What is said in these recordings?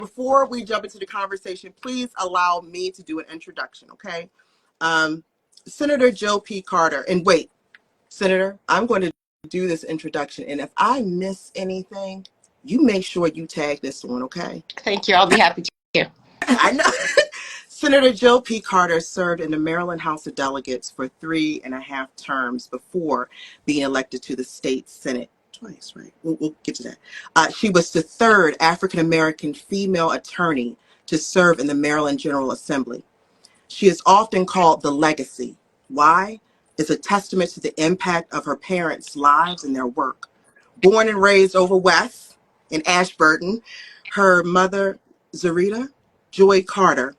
before we jump into the conversation, please allow me to do an introduction, okay? Um, Senator Joe P. Carter, and wait, Senator, I'm going to do this introduction, and if I miss anything, you make sure you tag this one, okay? Thank you. I'll be happy to. I know. Senator Joe P. Carter served in the Maryland House of Delegates for 3.5 terms before being elected to the state Senate twice, right? We'll get to that. She was the third African-American female attorney to serve in the Maryland General Assembly. She is often called the legacy. Why? It's a testament to the impact of her parents' lives and their work. Born and raised over west in Ashburton, her mother, Zarita Joy Carter,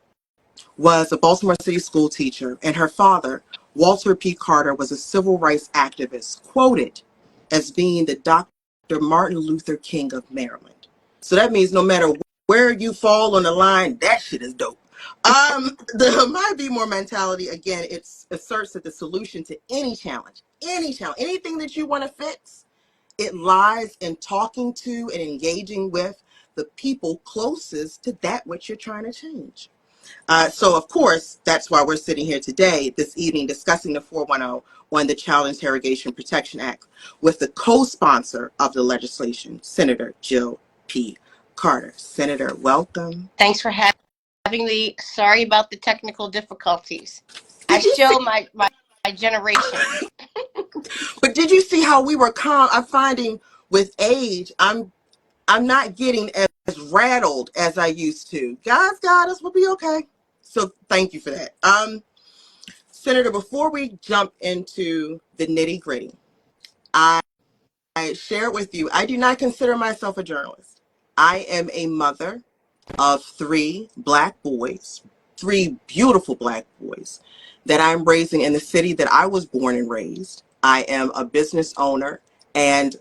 was a Baltimore City school teacher, and her father, Walter P. Carter, was a civil rights activist, quoted as being the Dr. Martin Luther King of Maryland. So that means no matter where you fall on the line, that shit is dope. The My Be More mentality, again, it asserts that the solution to any challenge, anything that you want to fix, it lies in talking to and engaging with the people closest to that which you're trying to change. So, of course, that's why we're sitting here today, this evening, discussing the 410 on the Child Interrogation Protection Act with the co-sponsor of the legislation, Senator Jill P. Carter. Senator, welcome. Thanks for having me. Sorry about the technical difficulties. I Did you show see, my generation. but did you see how we were calm? I'm finding with age, I'm not getting as rattled as I used to. God's got us. We'll be okay. So thank you for that. Senator, before we jump into the nitty gritty, I share with you, I do not consider myself a journalist. I am a mother of 3 black boys, 3 beautiful black boys that I'm raising in the city that I was born and raised. I am a business owner, and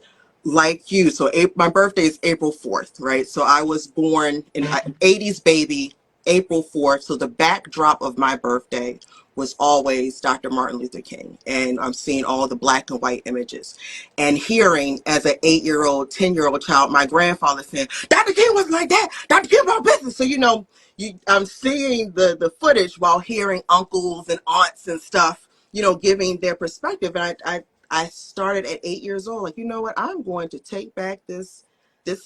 like you, so my birthday is April 4th, right? So I was born in 80s baby, April 4th. So the backdrop of my birthday was always Dr. Martin Luther King. And I'm seeing all the black and white images and hearing as an 8-year-old, 10-year-old child, my grandfather saying, Dr. King wasn't like that. Dr. King about business. So, I'm seeing the footage while hearing uncles and aunts and stuff, giving their perspective. And I started at 8 years old. Like, you know what? I'm going to take back this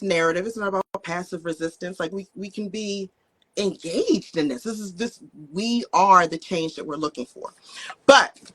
narrative. It's not about passive resistance. Like we can be engaged in this. We are the change that we're looking for. But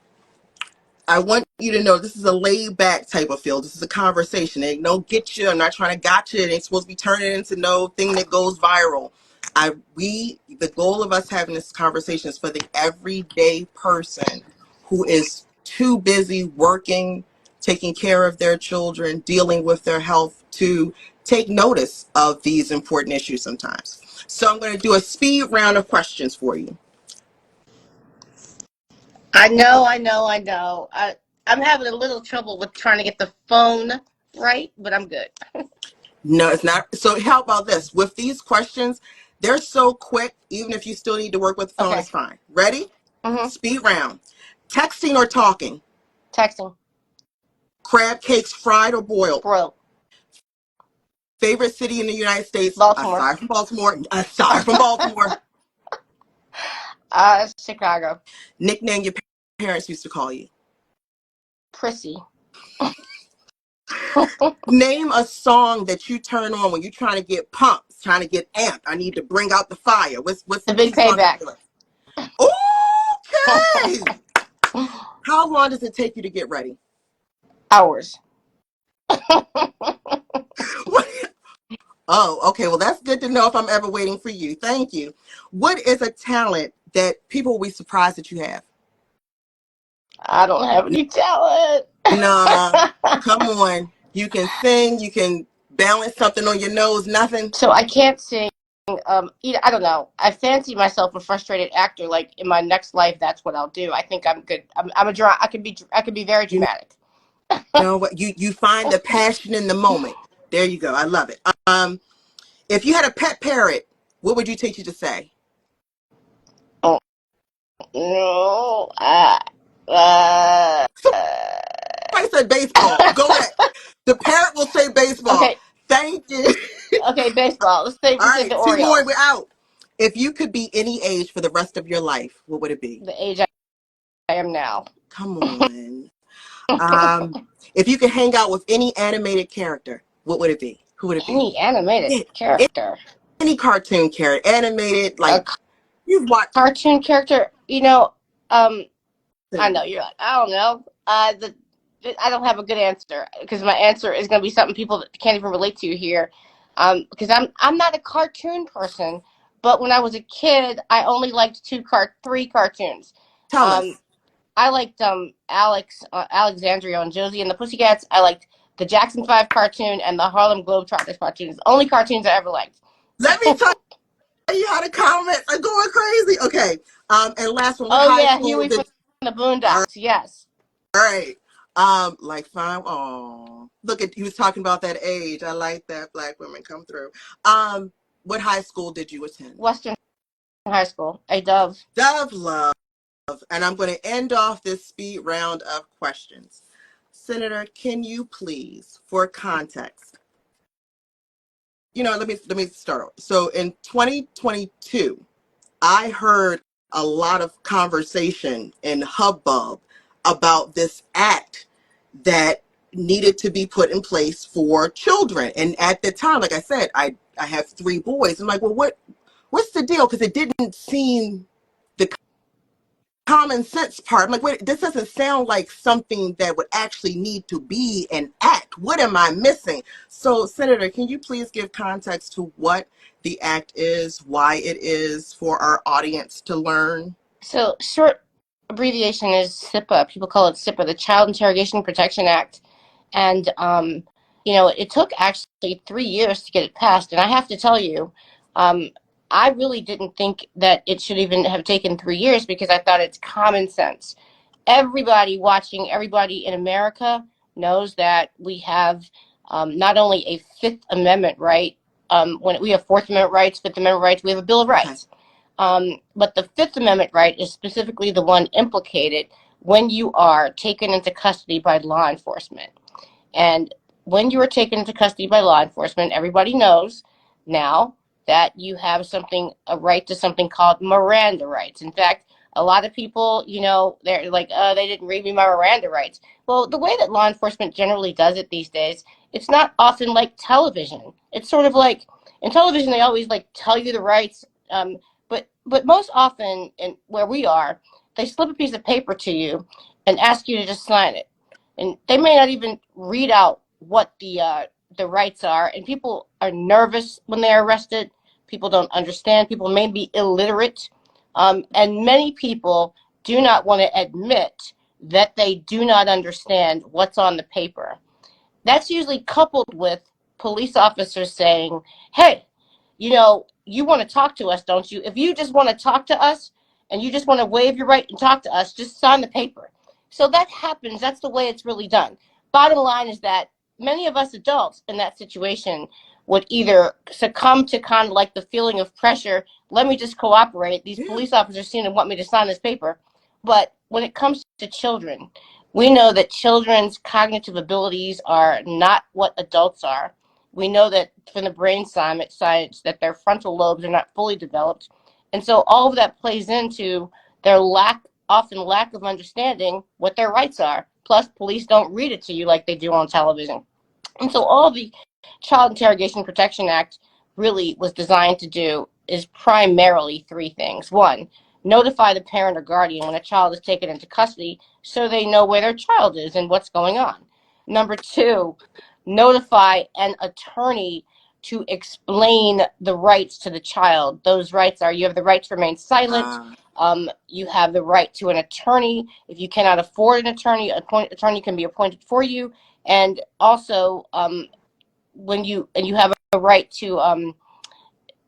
I want you to know this is a laid back type of field. This is a conversation. It ain't no get you. I'm not trying to gotcha. It ain't supposed to be turning into no thing that goes viral. The goal of us having this conversation is for the everyday person who is too busy working, taking care of their children, dealing with their health to take notice of these important issues sometimes. So I'm going to do a speed round of questions for you. I know. I'm having a little trouble with trying to get the phone right, but I'm good. No, it's not. So how about this? With these questions, they're so quick, even if you still need to work with the phone, Okay. it's fine. Ready? Speed round. Texting or talking? Texting. Crab cakes fried or boiled? Broiled. Favorite city in the United States, Baltimore. aside from Baltimore? Aside from Baltimore. Chicago. Nickname your parents used to call you? Prissy. Name a song that you turn on when you're trying to get pumped, trying to get amped. I need to bring out the fire. What's The Big song you Payback. feel like? Okay. How long does it take you to get ready? Hours. Oh, okay. Well, that's good to know if I'm ever waiting for you. Thank you. What is a talent that people will be surprised that you have? I don't have any talent. Nah, come on. You can sing, you can balance something on your nose, nothing. So I can't sing. I don't know. I fancy myself a frustrated actor. Like in my next life, that's what I'll do. I think I'm good. I'm a I can be very You dramatic. know what? You find the passion in the moment. There you go. I love it. If you had a pet parrot, what would you teach it to say? Oh no. Somebody said baseball. Go ahead. The parrot will say baseball. Okay. Thank you. Okay, baseball. Let's say All we say right, the two more. We're Orioles. out. If you could be any age for the rest of your life, what would it be? The age I am now. Come on. If you could hang out with any animated character, what would it be? Who would it be? Any animated Yeah, character. any cartoon character, animated, A like you've watched. cartoon character. Um, I know Senator. you're like, I don't know. I don't have a good answer because my answer is going to be something people can't even relate to here. Because I'm not a cartoon person, but when I was a kid, I only liked three cartoons. Tell Um, us. I liked Alexandria and Josie and the Pussycats. I liked the Jackson 5 cartoon and the Harlem Globetrotters cartoons. The only cartoons I ever liked. Let me tell you how the comments are going crazy. Okay. And last one, what Oh high yeah, school Huey from did? the All Boondocks. Yes. right. Like fine. Oh, look at he was talking about that age. I like that black women come through. What high school did you attend? Western High School. A Dove. Dove Love. And I'm going to end off this speed round of questions. Senator, can you please, for context, let me start. So in 2022, I heard a lot of conversation and hubbub about this act that needed to be put in place for children. And at the time, like I said, I have three boys. I'm like, well, what's the deal? Because it didn't seem the common sense part. I'm like, wait, this doesn't sound like something that would actually need to be an act. What am I missing? So, Senator, can you please give context to what the act is, why it is for our audience to learn? So short abbreviation is SIPA. People call it SIPA, the Child Interrogation Protection Act. And it took actually 3 years to get it passed. And I have to tell you, um, I really didn't think that it should even have taken 3 years because I thought it's common sense. Everybody watching, everybody in America knows that we have not only a Fifth Amendment right, when we have Fourth Amendment rights, Fifth Amendment rights, we have a Bill of Okay. Rights. But the Fifth Amendment right is specifically the one implicated when you are taken into custody by law enforcement. And when you are taken into custody by law enforcement, everybody knows now that you have a right to something called Miranda rights. In fact, a lot of people, they're like, they didn't read me my Miranda rights. Well, the way that law enforcement generally does it these days, it's not often like television. It's sort of like in television, they always like tell you the rights. But most often, in where we are, they slip a piece of paper to you and ask you to just sign it, and they may not even read out what the rights are. And people are nervous when they're arrested. People don't understand. People may be illiterate, and many people do not want to admit that they do not understand what's on the paper. That's usually coupled with police officers saying, hey, you want to talk to us, don't you? If you just want to talk to us and you just want to waive your right and talk to us, just sign the paper. So that happens. That's the way it's really done. Bottom line is that many of us adults in that situation would either succumb to kind of like the feeling of pressure. Let me just cooperate. These Yeah. police officers seem to want me to sign this paper. But when it comes to children, we know that children's cognitive abilities are not what adults are. We know that from the brain science that their frontal lobes are not fully developed. And so all of that plays into their often lack of understanding what their rights are. Plus, police don't read it to you like they do on television. And so all the Child Interrogation Protection Act really was designed to do is primarily three things. One, notify the parent or guardian when a child is taken into custody so they know where their child is and what's going on. Number two, notify an attorney to explain the rights to the child. Those rights are you have the right to remain silent. Uh, You have the right to an attorney. If you cannot afford an attorney, an attorney can be appointed for you. And also, when you have a right to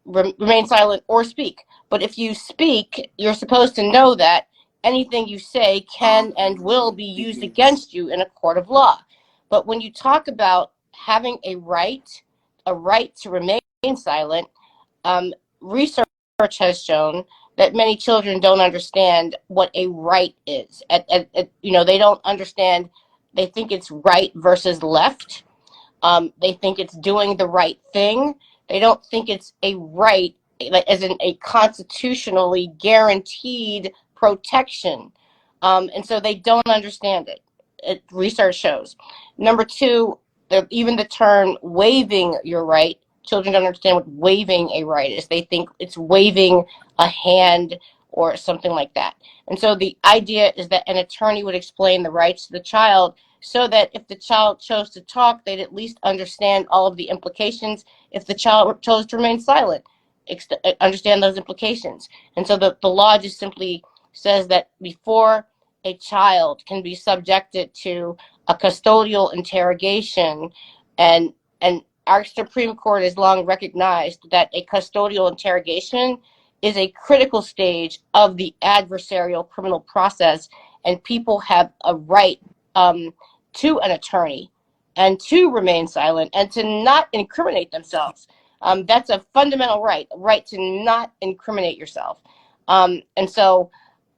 remain silent or speak. But if you speak, you're supposed to know that anything you say can and will be used yes. against you in a court of law. But when you talk about having a right to remain silent, research has shown that many children don't understand what a right is. They don't understand. They think it's right versus left. They think it's doing the right thing. They don't think it's a right, like as in a constitutionally guaranteed protection. And so they don't understand it. Research shows. Number two, even the term waiving your right, children don't understand what waiving a right is. They think it's waving a hand or something like that. And so the idea is that an attorney would explain the rights to the child so that if the child chose to talk, they'd at least understand all of the implications. If the child chose to remain silent, understand those implications. And so the law just simply says that before a child can be subjected to a custodial interrogation, and our Supreme Court has long recognized that a custodial interrogation is a critical stage of the adversarial criminal process, and people have a right to an attorney and to remain silent and to not incriminate themselves. That's a fundamental right, a right to not incriminate yourself. And so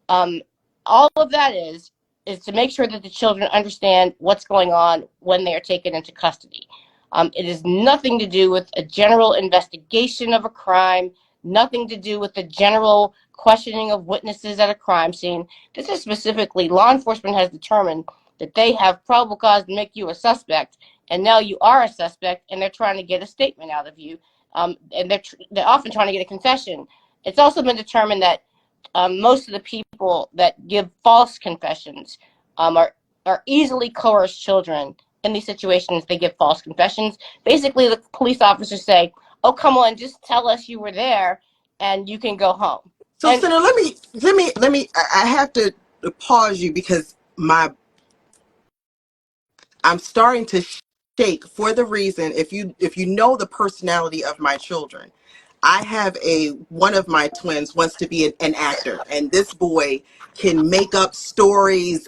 um, all of that is to make sure that the children understand what's going on when they are taken into custody. It has nothing to do with a general investigation of a crime, nothing to do with the general questioning of witnesses at a crime scene. This is specifically law enforcement has determined that they have probable cause to make you a suspect, and now you are a suspect, and they're trying to get a statement out of you, and they're often trying to get a confession. It's also been determined that most of the people that give false confessions are easily coerced children. In these situations, they give false confessions. Basically, the police officers say, "Oh, come on, just tell us you were there, and you can go home." So, And Senator, let me. I have to pause you because I'm starting to shake for the reason, if you know the personality of my children. I have one of my twins wants to be an actor, and this boy can make up stories.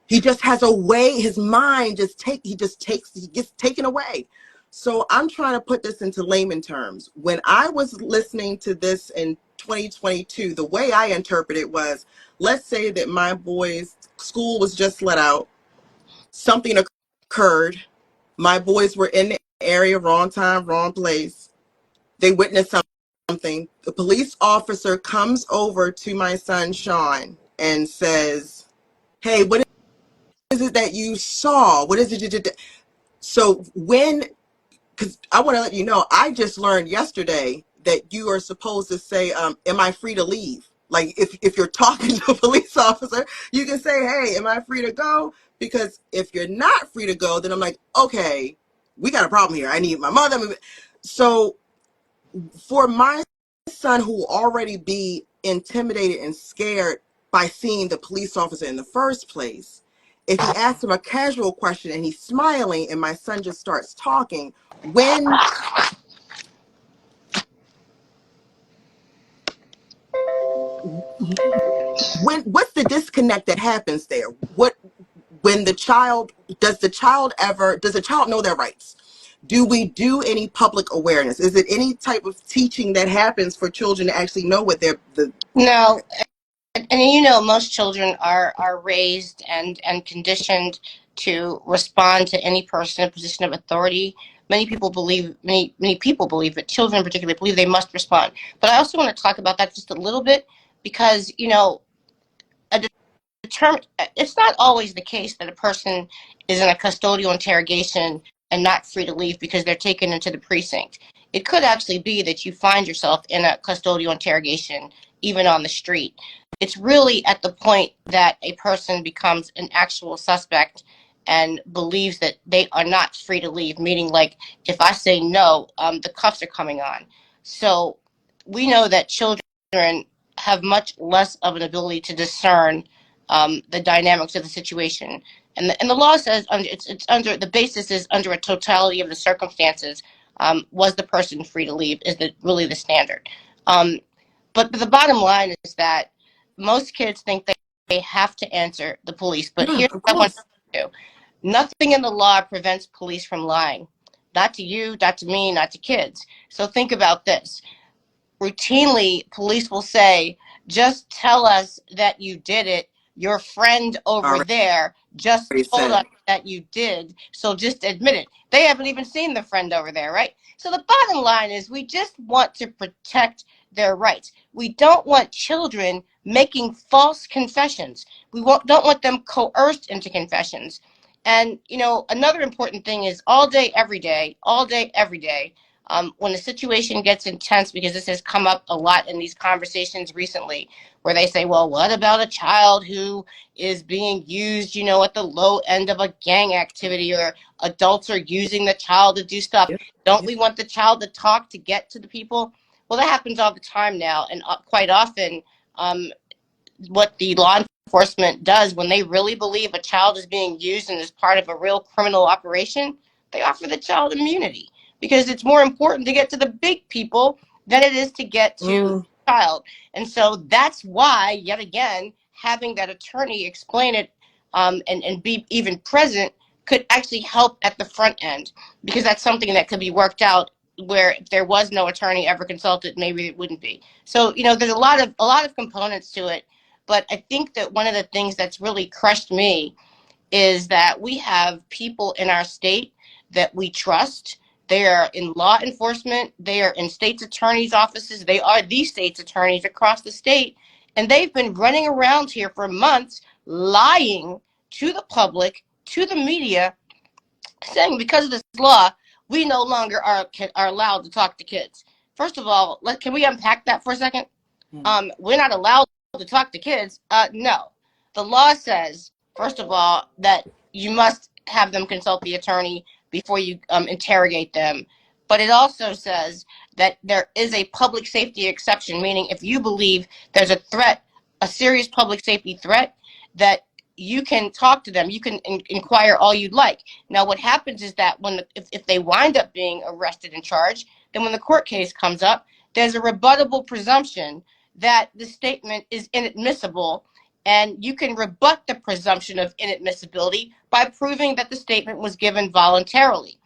He just has a way. His mind he gets taken away. So I'm trying to put this into layman terms. When I was listening to this in 2022, the way I interpret it was, let's say that my boys' school was just let out, something occurred, my boys were in the area, wrong time, wrong place. They witnessed something. The police officer comes over to my son Sean and says, "Hey, what is it that you saw? What is it you did?" So because I want to let you know, I just learned yesterday that you are supposed to say, "Am I free to leave?" Like if you're talking to a police officer, you can say, "Hey, am I free to go?" Because if you're not free to go, then I'm like, okay, we got a problem here. I need my mother. So for my son who will already be intimidated and scared by seeing the police officer in the first place, if he asks him a casual question and he's smiling and my son just starts talking, what's the disconnect that happens there? When does the child know their rights? Do we do any public awareness? Is it any type of teaching that happens for children to actually know what no, and most children are raised and conditioned to respond to any person in a position of authority. Many people believe that children in particular believe they must respond. But I also want to talk about that just a little bit because a it's not always the case that a person is in a custodial interrogation and not free to leave because they're taken into the precinct. It could actually be that you find yourself in a custodial interrogation even on the street. It's really at the point that a person becomes an actual suspect and believes that they are not free to leave, meaning like if I say no, the cuffs are coming on. So we know that children have much less of an ability to discern the dynamics of the situation. And the law says it's under the basis is under a totality of the circumstances. Was the person free to leave? Is really the standard? But the bottom line is that most kids think they have to answer the police. But Yeah, here's of what I want course. to do: nothing in the law prevents police from lying. Not to you, not to me, not to kids. So think about this: routinely police will say, just tell us that you did it your friend over Already there just told us said. that you did, so just admit it. They haven't even seen the friend over there, right? So the bottom line is we just want to protect their rights. We don't want children making false confessions. Don't want them coerced into confessions. And, another important thing is all day, every day, when the situation gets intense, because this has come up a lot in these conversations recently, where they say, well, what about a child who is being used, at the low end of a gang activity, or adults are using the child to do stuff? Yeah. Don't Yeah. we want the child to talk to get to the people? Well, that happens all the time now. And quite often, um, what the law enforcement does when they really believe a child is being used and is part of a real criminal operation, they offer the child immunity, because it's more important to get to the big people than it is to get to the Mm, child. And so that's why, yet again, having that attorney explain it, and be even present, could actually help at the front end, because that's something that could be worked out, where if there was no attorney ever consulted, maybe it wouldn't be. So, there's a lot of components to it. But I think that one of the things that's really crushed me is that we have people in our state that we trust. They are in law enforcement, they are in state's attorney's offices, they are the state's attorneys across the state. And they've been running around here for months lying to the public, to the media, saying because of this law, we no longer are allowed to talk to kids. First of all, can we unpack that for a second? We're not allowed to talk to kids. No. The law says, first of all, that you must have them consult the attorney before you interrogate them. But it also says that there is a public safety exception, meaning if you believe there's a threat, a serious public safety threat, that you can talk to them. You can inquire all you'd like. Now, what happens is that if they wind up being arrested and charged, then when the court case comes up, there's a rebuttable presumption that the statement is inadmissible, and you can rebut the presumption of inadmissibility by proving that the statement was given voluntarily.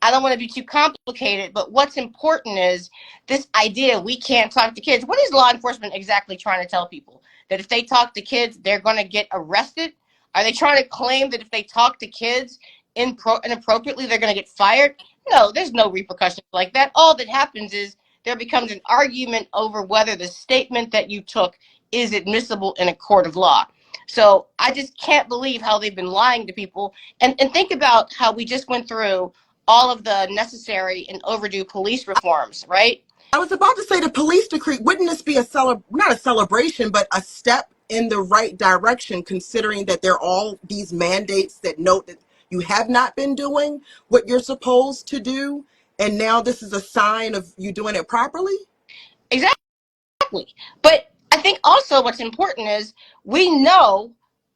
I don't want to be too complicated, but what's important is this idea we can't talk to kids. What is law enforcement exactly trying to tell people? That if they talk to kids, they're going to get arrested? Are they trying to claim that if they talk to kids inappropriately, they're going to get fired? No, there's no repercussions like that. All that happens is there becomes an argument over whether the statement that you took is admissible in a court of law. So I just can't believe how they've been lying to people. And think about how we just went through all of the necessary and overdue police reforms, right? I was about to say the police decree, wouldn't this be not a celebration, but a step in the right direction, considering that there are all these mandates that note that you have not been doing what you're supposed to do, and now this is a sign of you doing it properly? Exactly. But I think also what's important is we know,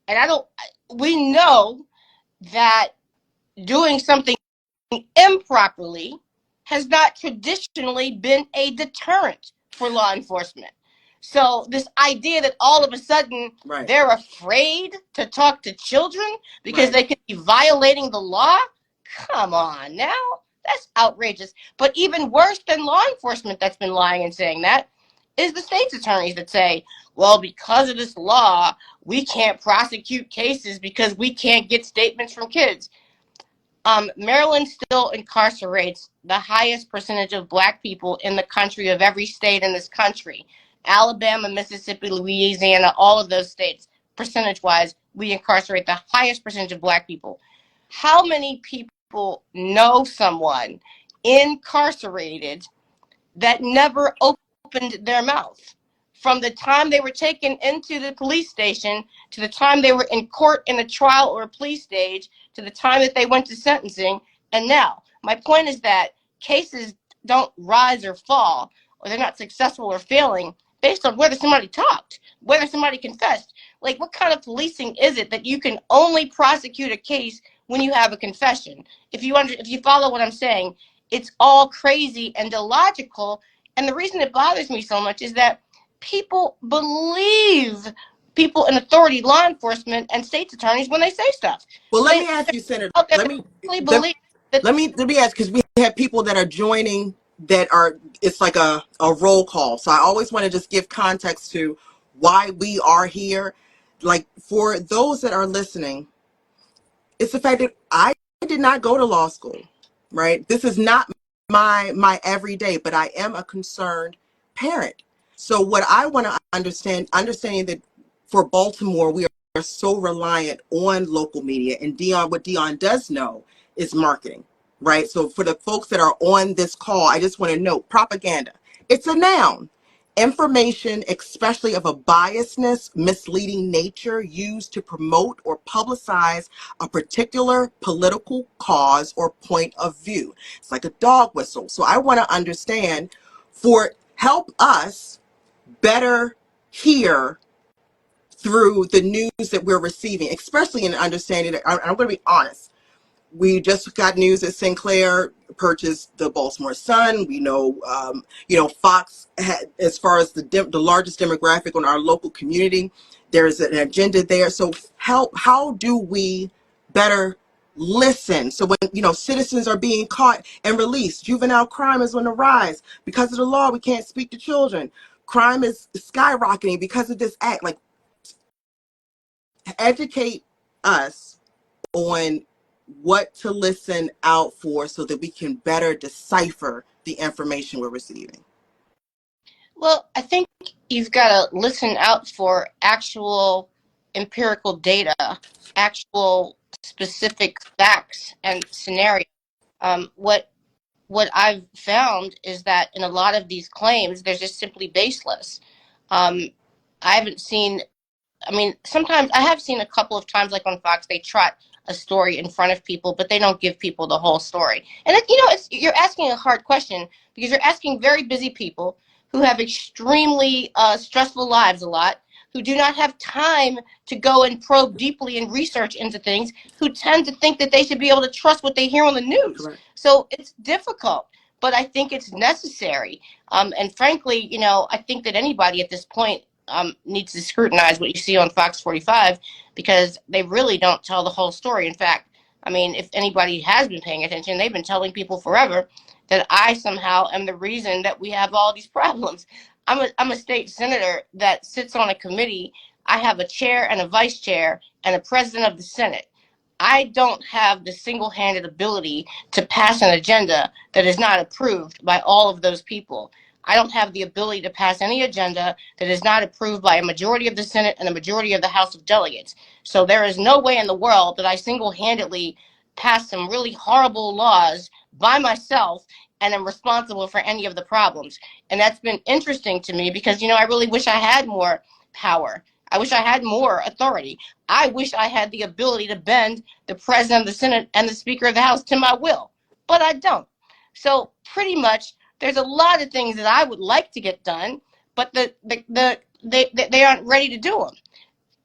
and I don't, we know that doing something improperly has not traditionally been a deterrent for law enforcement. So this idea that all of a sudden Right. they're afraid to talk to children because Right. they could be violating the law, come on now. That's outrageous. But even worse than law enforcement that's been lying and saying that is the state's attorneys that say, well, because of this law, we can't prosecute cases because we can't get statements from kids. Maryland still incarcerates the highest percentage of Black people in the country of every state in this country. Alabama, Mississippi, Louisiana, all of those states, percentage-wise, we incarcerate the highest percentage of Black people. How many people know someone incarcerated that never opened their mouth? From the time they were taken into the police station to the time they were in court in a trial or a plea stage to the time that they went to sentencing. And now, my point is that cases don't rise or fall, or they're not successful or failing based on whether somebody talked, whether somebody confessed. Like, what kind of policing is it that you can only prosecute a case when you have a confession? If you follow what I'm saying, it's all crazy and illogical. And the reason it bothers me so much is that people believe people in authority, law enforcement, and state's attorneys when they say stuff. Well, let They me ask you, Senator. really Let me let, believe that. let me ask, because we have people that are joining that are, it's like a roll call. So I always want to just give context to why we are here. like for those that are listening, it's the fact that I did not go to law school, right? This is not my everyday, but I am a concerned parent. So what I want to understanding that for Baltimore, we are so reliant on local media, and what Dion does know is marketing, right? So for the folks that are on this call, I just want to note propaganda. It's a noun. Information, especially of a biasness, misleading nature, used to promote or publicize a particular political cause or point of view. It's like a dog whistle. So I want to understand for help us better hear through the news that we're receiving, especially in understanding that I'm going to be honest. We just got news that Sinclair purchased the Baltimore Sun. We know, Fox had, as far as the largest demographic on our local community, there's an agenda there. So how do we better listen? So when, citizens are being caught and released, juvenile crime is on the rise. Because of the law, we can't speak to children. Crime is skyrocketing because of this act. Like, educate us on what to listen out for so that we can better decipher the information we're receiving. Well, I think you've got to listen out for actual empirical data, actual specific facts and scenarios. What I've found is that in a lot of these claims, they're just simply baseless. I haven't seen sometimes I have seen a couple of times, like on Fox, they trot a story in front of people, but they don't give people the whole story. And you're asking a hard question because you're asking very busy people who have extremely stressful lives a lot, who do not have time to go and probe deeply and research into things, who tend to think that they should be able to trust what they hear on the news. Correct. So it's difficult, but I think it's necessary. And frankly, I think that anybody at this point needs to scrutinize what you see on Fox 45 because they really don't tell the whole story. In fact, if anybody has been paying attention, they've been telling people forever that I somehow am the reason that we have all these problems. I'm a state senator that sits on a committee. I have a chair and a vice chair and a president of the Senate. I don't have the single-handed ability to pass an agenda that is not approved by all of those people. I don't have the ability to pass any agenda that is not approved by a majority of the Senate and a majority of the House of Delegates. So there is no way in the world that I single-handedly pass some really horrible laws by myself and am responsible for any of the problems. And that's been interesting to me because, I really wish I had more power. I wish I had more authority. I wish I had the ability to bend the president of the Senate and the Speaker of the House to my will, but I don't. So pretty much, there's a lot of things that I would like to get done, but they aren't ready to do them.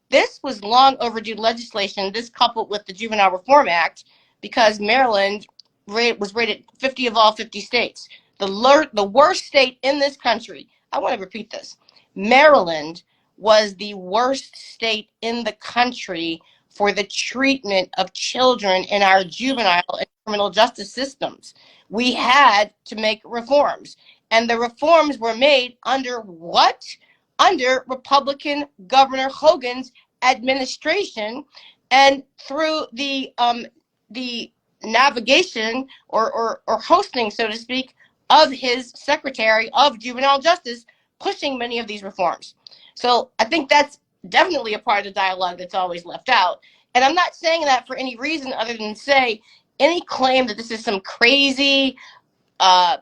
This was long overdue legislation, this coupled with the Juvenile Reform Act, because Maryland was rated 50 of all 50 states. The worst state in this country. I want to repeat this. Maryland was the worst state in the country for the treatment of children in our juvenile and criminal justice systems. We had to make reforms. And the reforms were made under what? Under Republican Governor Hogan's administration and through the navigation or hosting, so to speak, of his Secretary of Juvenile Justice, pushing many of these reforms. So I think that's definitely a part of the dialogue that's always left out. And I'm not saying that for any reason other than say any claim that this is some crazy, uh,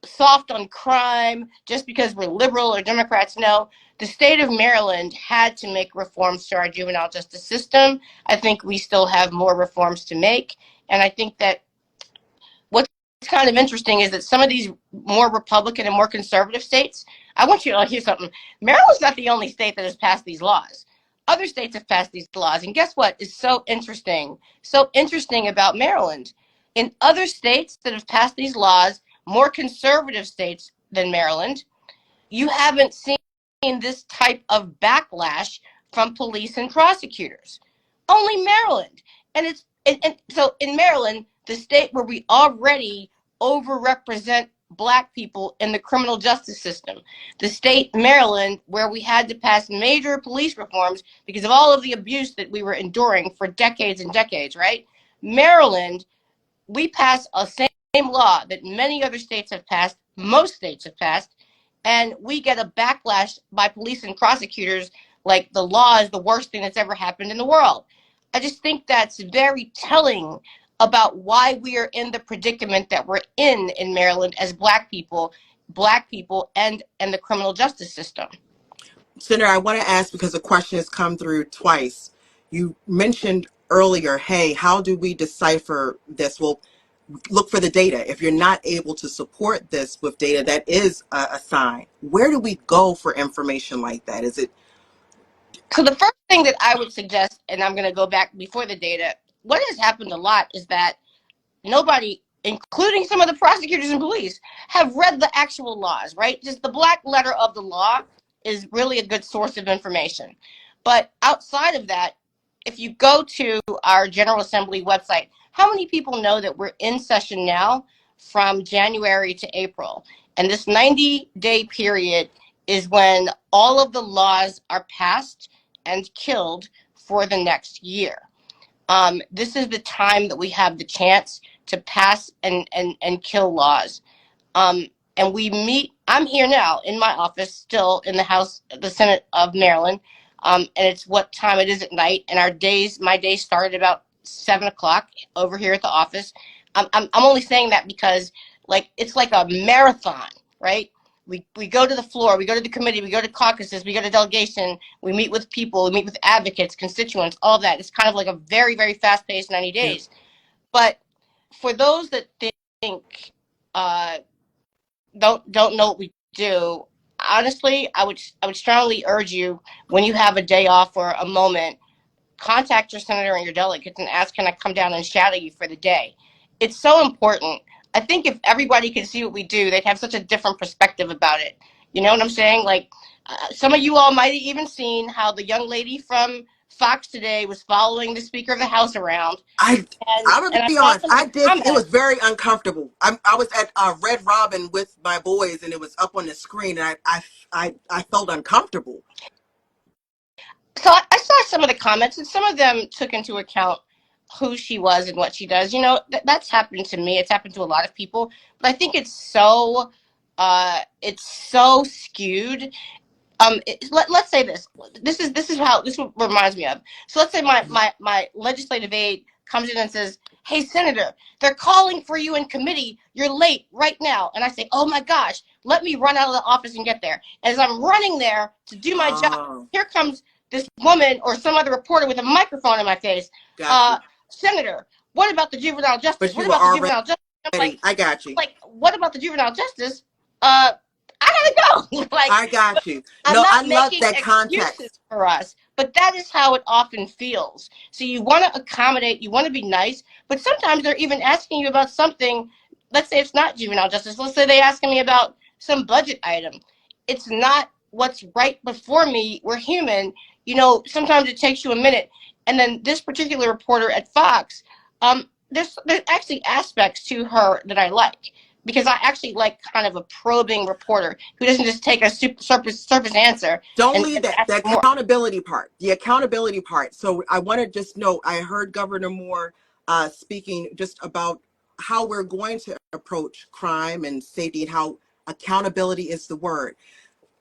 soft on crime just because we're liberal or Democrats. No, the state of Maryland had to make reforms to our juvenile justice system. I think we still have more reforms to make. And I think that what's kind of interesting is that some of these more Republican and more conservative states, I want you to hear something. Maryland's not the only state that has passed these laws. Other states have passed these laws. And guess what is so interesting? So interesting about Maryland. In other states that have passed these laws, more conservative states than Maryland, you haven't seen this type of backlash from police and prosecutors. Only Maryland. And so in Maryland, the state where we already overrepresent Black people in the criminal justice system. The state, Maryland, where we had to pass major police reforms because of all of the abuse that we were enduring for decades and decades, right? Maryland, we passed a same law that many other states have passed, most states have passed, and we get a backlash by police and prosecutors like the law is the worst thing that's ever happened in the world. I just think that's very telling about why we are in the predicament that we're in Maryland as black people and the criminal justice system. Senator, I want to ask because the question has come through twice. You mentioned earlier, hey, how do we decipher this? Well, look for the data. If you're not able to support this with data, that is a sign. Where do we go for information like that? Is it? So the first thing that I would suggest, and I'm going to go back before the data, what has happened a lot is that nobody, including some of the prosecutors and police, have read the actual laws, right? Just the black letter of the law is really a good source of information. But outside of that, if you go to our General Assembly website, how many people know that we're in session now from January to April? And this 90-day period is when all of the laws are passed and killed for the next year. This is the time that we have the chance to pass and kill laws. And we meet, I'm here now in my office, still in the House, the Senate of Maryland. And it's what time it is at night. And my days started about 7 o'clock over here at the office. I'm only saying that because it's like a marathon, right? We go to the floor, we go to the committee, we go to caucuses, we go to delegation, we meet with people, we meet with advocates, constituents, all that. It's kind of like a very, very fast-paced 90 days. Yeah. But for those that think don't know what we do, honestly, I would strongly urge you, when you have a day off or a moment, contact your senator and your delegates and ask, can I come down and shadow you for the day? It's so important. I think if everybody could see what we do, they'd have such a different perspective about it. You know what I'm saying? Some of you all might have even seen how the young lady from Fox today was following the Speaker of the House around. I'm gonna be honest. I did. It was very uncomfortable. I was at Red Robin with my boys, and it was up on the screen, and I felt uncomfortable. So I saw some of the comments, and some of them took into account who she was and what she does. You know, that's happened to me. It's happened to a lot of people. But I think it's so skewed. Let's say this. This is how this reminds me of. So let's say my legislative aide comes in and says, "Hey, Senator, they're calling for you in committee. You're late right now." And I say, "Oh my gosh, let me run out of the office and get there." As I'm running there to do my job, here comes this woman or some other reporter with a microphone in my face. Senator, what about the juvenile justice? What about the juvenile justice? I got you. What about the juvenile justice? I gotta go. I got you. No, I love that context for us, but that is how it often feels. So you want to accommodate, you want to be nice, but sometimes they're even asking you about something. Let's say it's not juvenile justice. Let's say they're asking me about some budget item. It's not what's right before me. We're human. You know, sometimes it takes you a minute. And then this particular reporter at Fox, there's actually aspects to her that I like, because I actually like kind of a probing reporter who doesn't just take a surface answer. Don't leave the accountability part, the accountability part. So I want to just note, I heard Governor Moore speaking just about how we're going to approach crime and safety and how accountability is the word.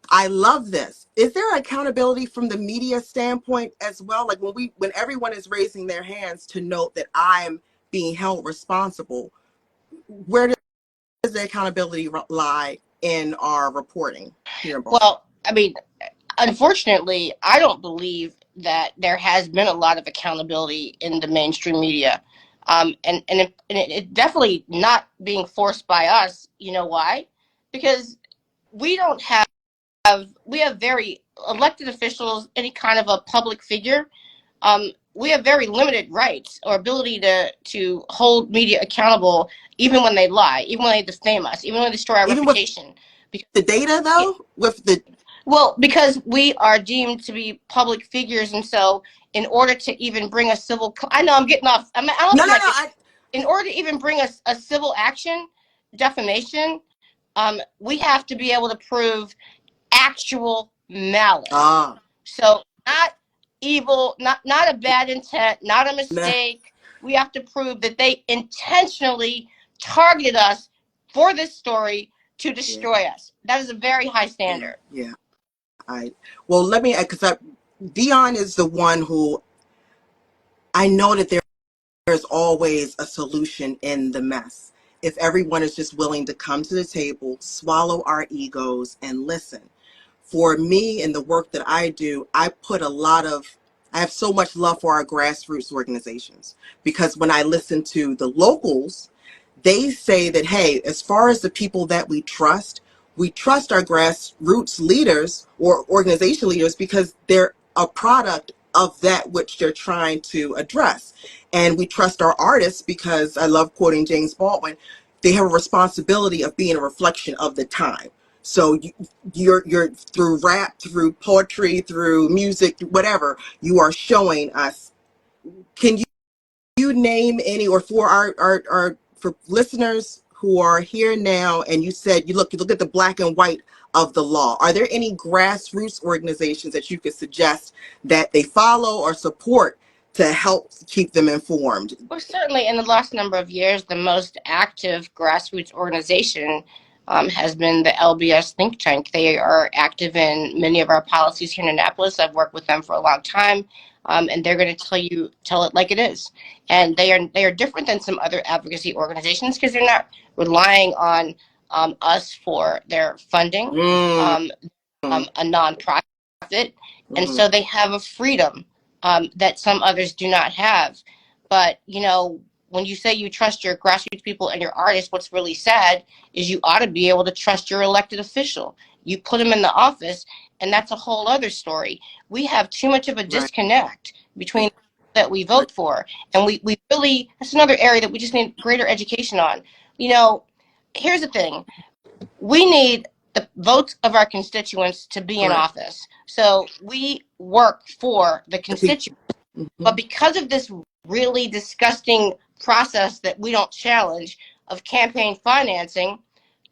I love this. Is there accountability from the media standpoint as well? Like when everyone is raising their hands to note that I'm being held responsible, where does the accountability lie in our reporting here? Well, I mean, unfortunately, I don't believe that there has been a lot of accountability in the mainstream media. And it definitely not being forced by us. You know why? Because we don't have very elected officials, any kind of a public figure. We have very limited rights or ability to hold media accountable, even when they lie, even when they defame us, even when they destroy our reputation. Because the data, though, because we are deemed to be public figures, and so in order to even bring a civil, I know I'm getting off. In order to even bring a civil action, defamation, we have to be able to prove actual malice. Ah, So not evil, not a bad intent, not a nah, mistake. We have to prove that they intentionally targeted us for this story to yeah, destroy us. That is a very high yeah, standard. yeah. Well, let me, because Dion is the one who I know that there's always a solution in the mess. If everyone is just willing to come to the table, swallow our egos, and listen. For me and the work that I do, I have so much love for our grassroots organizations because when I listen to the locals, they say that, hey, as far as the people that we trust our grassroots leaders or organization leaders because they're a product of that which they're trying to address. And we trust our artists because I love quoting James Baldwin. They have a responsibility of being a reflection of the time. So you're through rap, through poetry, through music, whatever, you are showing us. Can you name any, or for our for listeners who are here now, and you look at the black and white of the law, are there any grassroots organizations that you could suggest that they follow or support to help keep them informed? Well, certainly in the last number of years, the most active grassroots organization has been the LBS think tank. They are active in many of our policies here in Annapolis. I've worked with them for a long time, and they're going to tell it like it is. And they are different than some other advocacy organizations because they're not relying on us for their funding. Mm, Um, a nonprofit, and mm, so they have a freedom that some others do not have. But when you say you trust your grassroots people and your artists, what's really sad is you ought to be able to trust your elected official. You put them in the office, and that's a whole other story. We have too much of a right, disconnect between that we right. vote for, and we really, that's another area that we just need greater education on. You know, Here's the thing: we need the votes of our constituents to be in Correct. office. So we work for the The people. constituents. Hmm. But because of this really disgusting process that we don't challenge of campaign financing,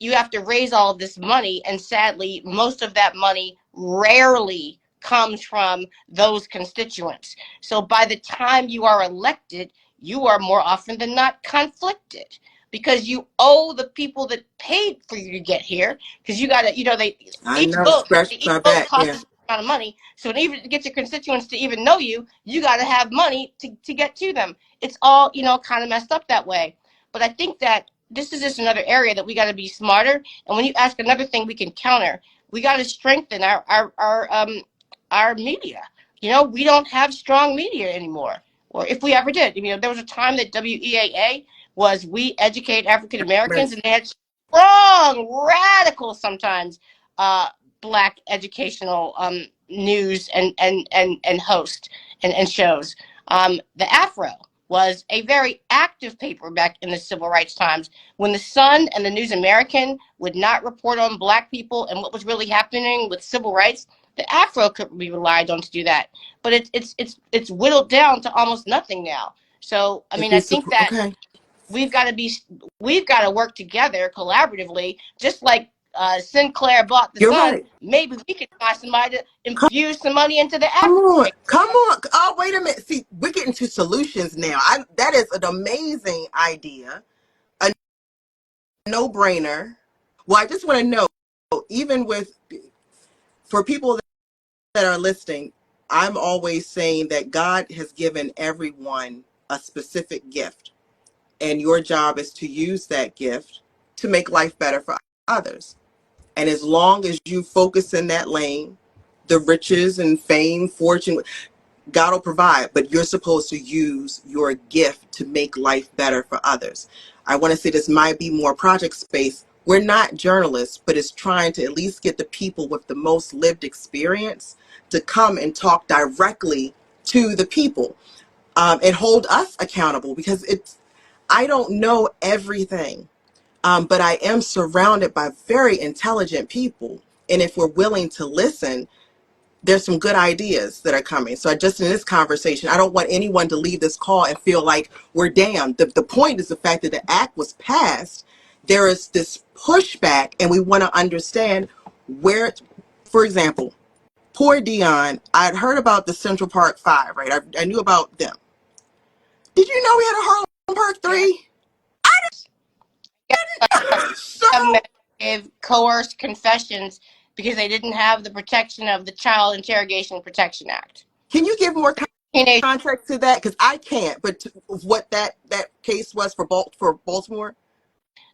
you have to raise all of this money. And sadly, most of that money rarely comes from those constituents. So by the time you are elected, you are more often than not conflicted because you owe the people that paid for you to get here. Because you got to, they I know. Scratch each my vote back. costs Yeah. us amount of money. So even to get your constituents to even know you, you got to have money to get to them. It's all, kind of messed up that way. But I think that this is just another area that we got to be smarter. And when you ask another thing we can counter, we got to strengthen our media. We don't have strong media anymore. Or if we ever did, there was a time that WEAA was We Educate African Americans, Yes. and they had strong, radical sometimes black educational news and host and shows. The Afro was a very active paper back in the civil rights times when the Sun and the News American would not report on black people and what was really happening with civil rights. The Afro could be relied on to do that, but it's whittled down to almost nothing now. So I If mean, you I think support, that okay, we've got to be we've got to work together collaboratively, just like Sinclair bought the you're Sun. right. Maybe we could find somebody to infuse some money into the Come Afro on, paper. come on. Oh, wait a minute. See, we're getting to solutions now. That is an amazing idea, a no-brainer. Well, I just want to know, even with for people that are listening, I'm always saying that God has given everyone a specific gift, and your job is to use that gift to make life better for others. And as long as you focus in that lane, the riches and fame, fortune, God will provide, but you're supposed to use your gift to make life better for others. I want to say this might be more project space. We're not journalists, but it's trying to at least get the people with the most lived experience to come and talk directly to the people, and hold us accountable because I don't know everything, but I am surrounded by very intelligent people. And if we're willing to listen, there's some good ideas that are coming. So just in this conversation, I don't want anyone to leave this call and feel like we're damned. The point is the fact that the act was passed there is this pushback, and we want to understand where, for example, poor Dion. I'd heard about the Central Park Five, right? I knew about them. Did you know we had a Harlem Park Yeah. Three? So, Government gave coerced confessions because they didn't have the protection of the Child Interrogation Protection Act. can you give more Teenage context to that? Because I can't. But what that case was for Baltimore?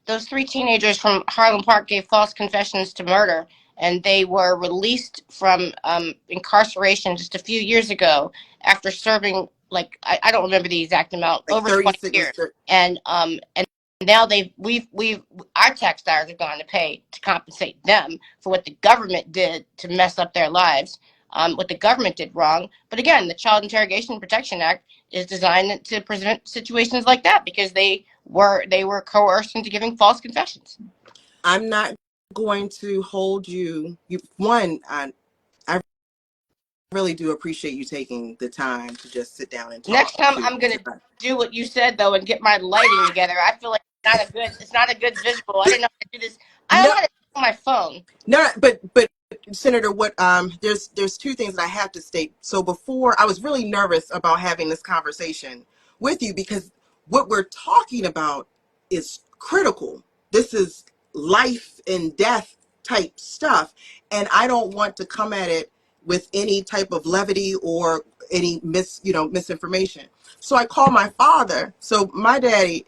those three teenagers from Harlem Park gave false confessions to murder, and they were released from incarceration just a few years ago after serving, like, I don't remember the exact amount, Like over 36 was. years. And now we've our tax dollars are going to pay to compensate them for what the government did to mess up their lives, what the government did wrong. But again, the Child Interrogation Protection Act is designed to prevent situations like that because they were coerced into giving false confessions. I'm not going to hold you. One, I really do appreciate you taking the time to just sit down and Next talk time to. I'm gonna do what you said though and get my lighting together. I feel like it's not a good visual. I didn't know how to do this. I No, know how to do my phone. no, but Senator, what there's two things that I have to state. So before, I was really nervous about having this conversation with you because what we're talking about is critical. This is life and death type stuff, and I don't want to come at it with any type of levity or any misinformation. So I called my father. So my daddy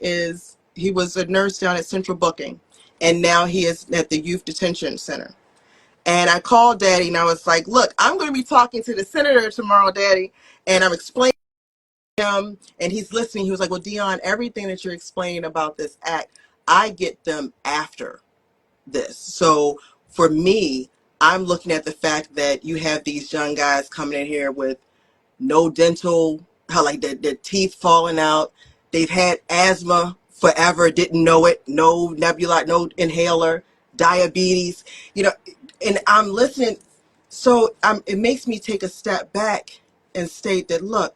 he was a nurse down at Central Booking, and now he is at the Youth Detention Center. And I called Daddy and I was like, look, I'm going to be talking to the senator tomorrow, Daddy. And I'm explaining to him, and he's listening. He was like, well, Dion, everything that you're explaining about this act, I get them after this. So for me, I'm looking at the fact that you have these young guys coming in here with no dental, how like their teeth falling out. They've had asthma forever, didn't know it. No nebula, no inhaler, diabetes, you know, and I'm listening. So it makes me take a step back and state that, look,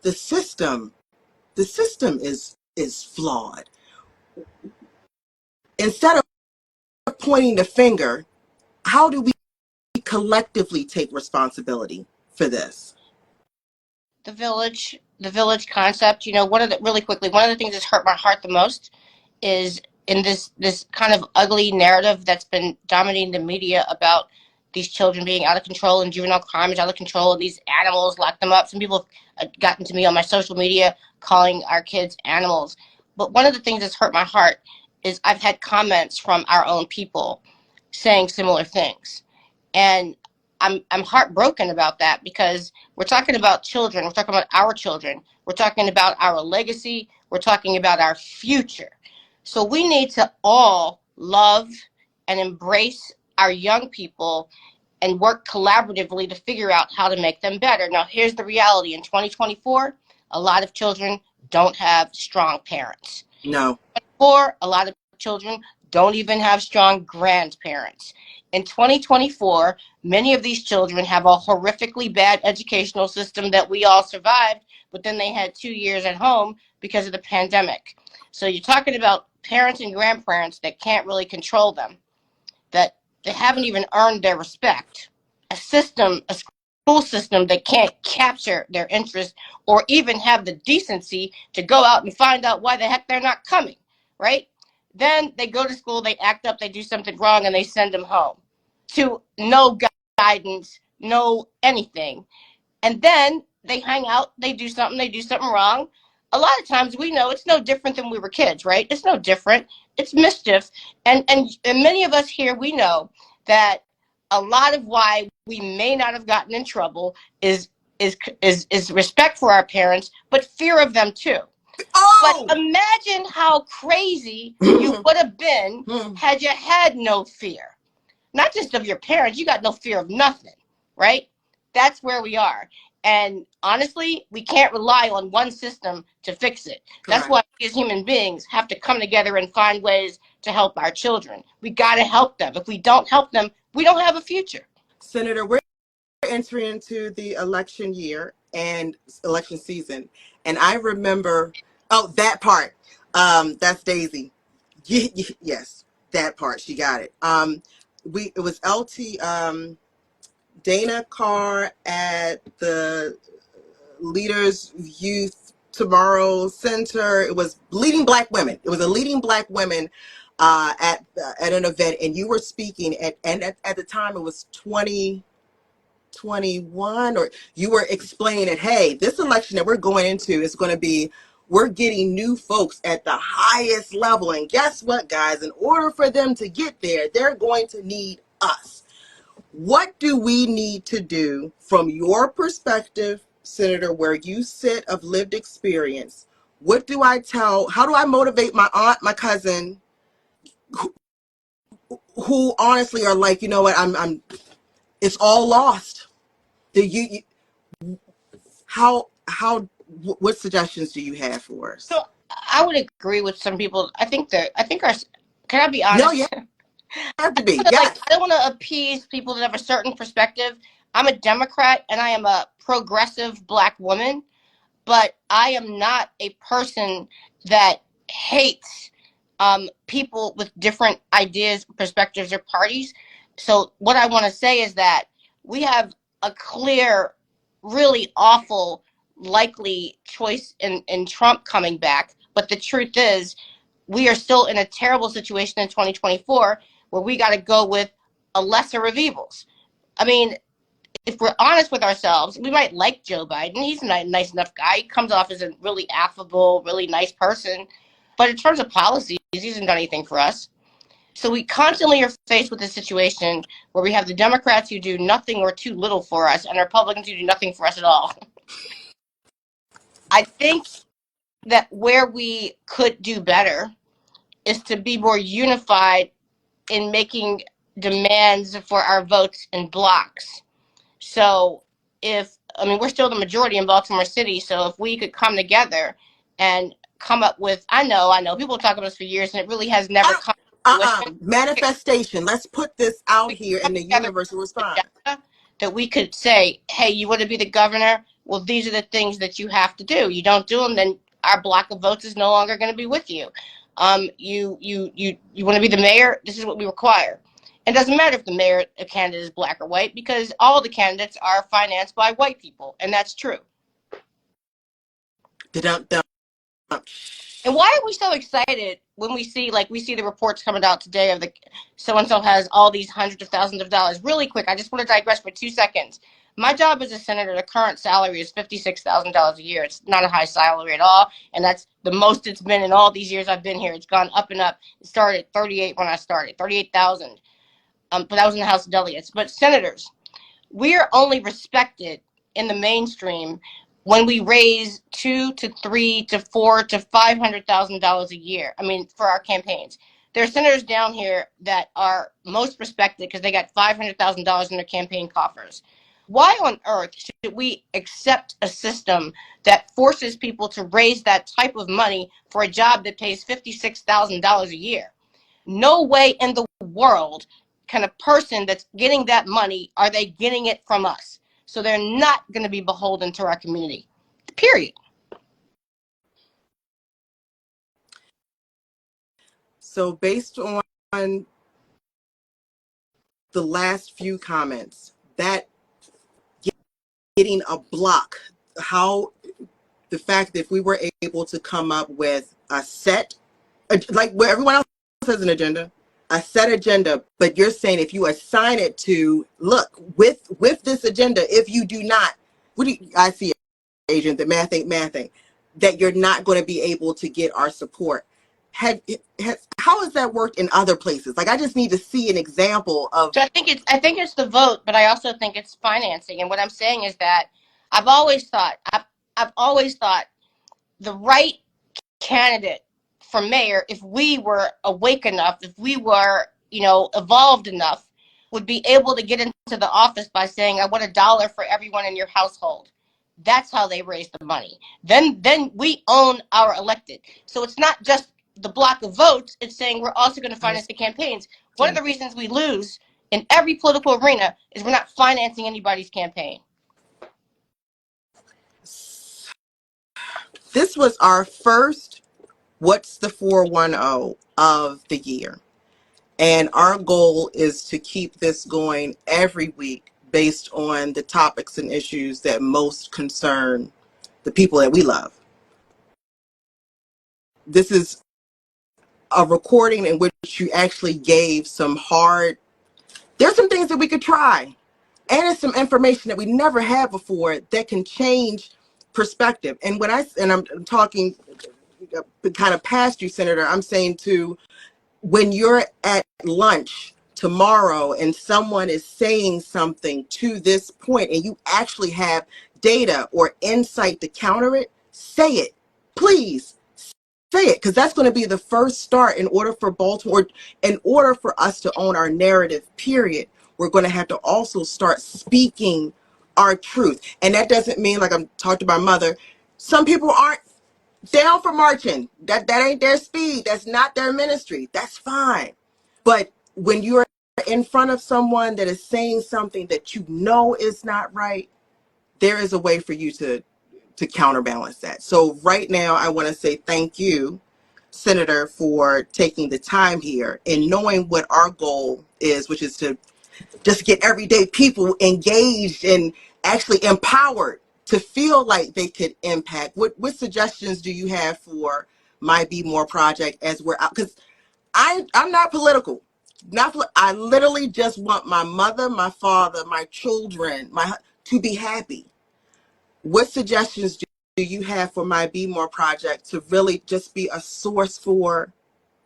the system, the system is flawed. Instead of pointing the finger, how do we collectively take responsibility for this? The village concept. One of the really quickly, one of the things that's hurt my heart the most is in this kind of ugly narrative that's been dominating the media about these children being out of control and juvenile crime is out of control and these animals lock them up. Some people have gotten to me on my social media calling our kids animals. But one of the things that's hurt my heart is I've had comments from our own people saying similar things. And I'm heartbroken about that because we're talking about children, we're talking about our children, we're talking about our legacy, we're talking about our future. So we need to all love and embrace our young people and work collaboratively to figure out how to make them better. Now, here's the reality: in 2024, a lot of children don't have strong parents. No. Or a lot of children don't even have strong grandparents. In 2024, many of these children have a horrifically bad educational system that we all survived, but then they had 2 years at home because of the pandemic. So you're talking about parents and grandparents that can't really control them, that they haven't even earned their respect. A school system that can't capture their interest or even have the decency to go out and find out why the heck they're not coming, right? Then they go to school, they act up, they do something wrong, and they send them home to no guidance, no anything. And then they hang out, they do something wrong. A lot of times we know it's no different than we were kids, right? It's no different. It's mischief. And many of us here, we know that a lot of why we may not have gotten in trouble is respect for our parents, but fear of them too. But Oh. imagine how crazy you would have been had you had no fear. Not just of your parents, you got no fear of nothing, right? That's where we are. And honestly, we can't rely on one system to fix it. That's Correct. why we as human beings have to come together and find ways to help our children. We got to help them. If we don't help them, we don't have a future. Senator, we're entering into the election year and election season. And I remember, oh, that part. That's Daisy. Yes, that part she got it. It was LT Dana Carr at the Leaders Youth Tomorrow Center. It was leading black women. It was a leading black women at an event, and you were speaking at the time it was 2021, or you were explaining that, hey, this election that we're going into is going to be, we're getting new folks at the highest level, and guess what, guys, in order for them to get there, they're going to need us. What do we need to do from your perspective, Senator, where you sit of lived experience? What do I tell, how do I motivate my aunt, my cousin, who honestly are like, you know what, it's all lost. Do you how what suggestions do you have for us? So I would agree with some people. I think our, can I be No, honest? you have to be. Like, Yes. I don't want to appease people that have a certain perspective. I'm a Democrat and I am a progressive black woman, but I am not a person that hates people with different ideas, perspectives, or parties. So what I want to say is that we have a clear, really awful, likely choice in Trump coming back. But the truth is, we are still in a terrible situation in 2024 where we got to go with a lesser of evils. I mean, if we're honest with ourselves, we might like Joe Biden. He's a nice enough guy. He comes off as a really affable, really nice person. But in terms of policies, he hasn't done anything for us. So we constantly are faced with a situation where we have the Democrats who do nothing or too little for us and Republicans who do nothing for us at all. I think that where we could do better is to be more unified in making demands for our votes in blocks. So we're still the majority in Baltimore City, so if we could come together and come up with, I know, people talk about this for years and it really has never come to fruition. Manifestation. Let's put this out We could here come in the together universe and with an respond. agenda that we could say, hey, you want to be the governor? Well, these are the things that you have to do. You don't do them, then our block of votes is no longer going to be with you. You want to be the mayor? This is what we require. It doesn't matter if the mayor candidate is black or white because all the candidates are financed by white people, and that's true. And why are we so excited when we see the reports coming out today of the so and so has all these hundreds of thousands of dollars? Really quick, I just want to digress for 2 seconds. My job as a senator, the current salary is $56,000 a year. It's not a high salary at all, and that's the most it's been in all these years I've been here. It's gone up and up. It started at 38 when I started, 38,000. But that was in the House of Delegates. But senators, we are only respected in the mainstream when we raise $2 to $3 to $4 to $500,000 a year. I mean, for our campaigns. There are senators down here that are most respected because they got $500,000 in their campaign coffers. Why on earth should we accept a system that forces people to raise that type of money for a job that pays $56,000 a year? No way in the world can a person that's getting that money, are they getting it from us? So they're not going to be beholden to our community. Period. So based on the last few comments, that getting a block, how the fact that if we were able to come up with a set, like where everyone else has an agenda, a set agenda, but you're saying if you assign it to, look, with this agenda, if you do not, I see agent, the mathing, that you're not going to be able to get our support. How has that worked in other places? Like, I just need to see an example of. So I think it's the vote, but I also think it's financing. And what I'm saying is that I've always thought the right candidate for mayor, if we were awake enough, if we were, evolved enough, would be able to get into the office by saying, I want $1 for everyone in your household. That's how they raise the money. Then we own our elected. So it's not just the block of votes, it's saying we're also going to finance the campaigns. One of the reasons we lose in every political arena is we're not financing anybody's campaign. This was our first What's the 410 of the year? And our goal is to keep this going every week based on the topics and issues that most concern the people that we love. This is a recording in which you actually gave some hard, there's some things that we could try. And it's some information that we never had before that can change perspective. And I'm talking kind of past you, Senator, I'm saying to when you're at lunch tomorrow and someone is saying something to this point and you actually have data or insight to counter it, say it. Please say it, because that's going to be the first start in order for Baltimore, in order for us to own our narrative, period. We're going to have to also start speaking our truth. And that doesn't mean, like I'm talking to my mother, some people aren't down for marching. That ain't their speed. That's not their ministry. That's fine. But when you're in front of someone that is saying something that you know is not right, there is a way for you to counterbalance that. So right now, I want to say thank you, Senator, for taking the time here and knowing what our goal is, which is to just get everyday people engaged and actually empowered to feel like they could impact. What suggestions do you have for my Be More project as we're out? Because I'm not political. I literally just want my mother, my father, my children, to be happy. What suggestions do you have for my Be More project to really just be a source for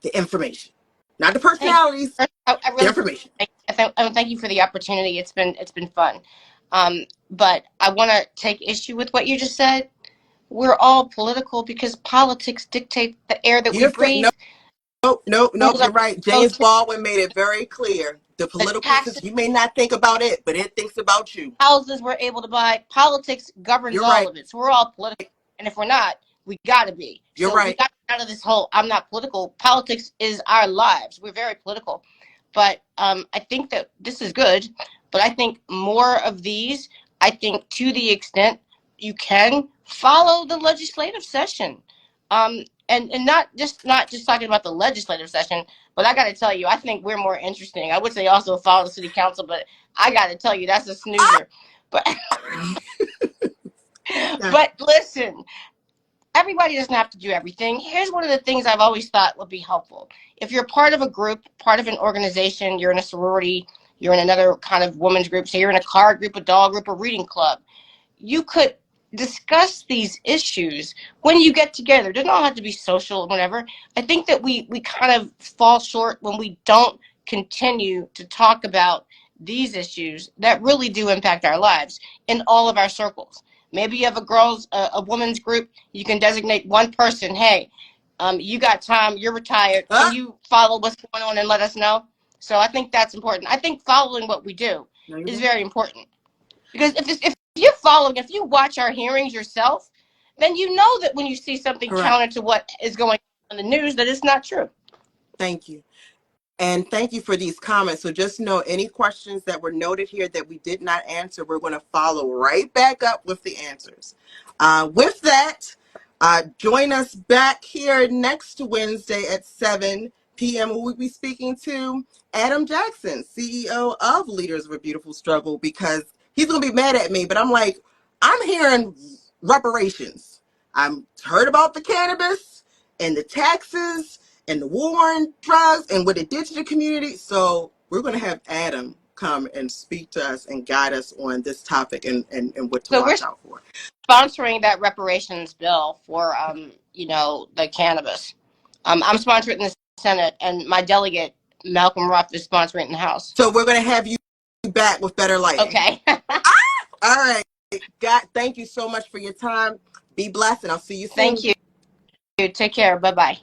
the information, not the Thank personalities, you. I the really information? thank you for the opportunity. It's been fun. But I want to take issue with what you just said. We're all political because politics dictate the air that we You're no, breathe. no. Schools are You're right. go James to, Baldwin made it very clear. The the political taxes, system. You may not think about it, but it thinks about you. houses we're able to buy. Politics governs You're all right. of it. So we're all political. And if we're not, we got to be. You're So we right. got out of this whole I'm not political. Politics is our lives. We're very political. But I think that this is good. But I think more of these, I think to the extent you can follow the legislative session. And not just talking about the legislative session, but I got to tell you, I think we're more interesting. I would say also follow the city council, but I got to tell you, that's a snoozer. But Yeah. but listen, everybody doesn't have to do everything. Here's one of the things I've always thought would be helpful. If you're part of a group, part of an organization, you're in a sorority, you're in another kind of women's group, say you're in a card group, a dog group, a reading club, you could discuss these issues when you get together. It doesn't all have to be social or whatever. I think that we kind of fall short when we don't continue to talk about these issues that really do impact our lives in all of our circles. Maybe you have a woman's group. You can designate one person. Hey, you got time. You're retired. Can Ah, you follow what's going on and let us know? So I think that's important. I think following what we do no, you're is right. very important. Because if you're following, if you watch our hearings yourself, then you know that when you see something Correct. counter to what is going on in the news, that it's not true. Thank you. And thank you for these comments. So just know any questions that were noted here that we did not answer, we're going to follow right back up with the answers. With that, join us back here next Wednesday at 7 p.m. We'll be speaking to Adam Jackson, CEO of Leaders of a Beautiful Struggle, because he's going to be mad at me, but I'm like, I'm hearing reparations. I'm heard about the cannabis and the taxes and the war on drugs and what it did to the community. So we're going to have Adam come and speak to us and guide us on this topic and what to So we're watch out for. sponsoring that reparations bill for the cannabis. I'm sponsoring it in the Senate, and my delegate Malcolm Ruff is sponsoring it in the House. So we're going to have you back with better lighting. Okay. All right. God, thank you so much for your time. Be blessed, and I'll see you soon. Thank you. Take care. Bye bye.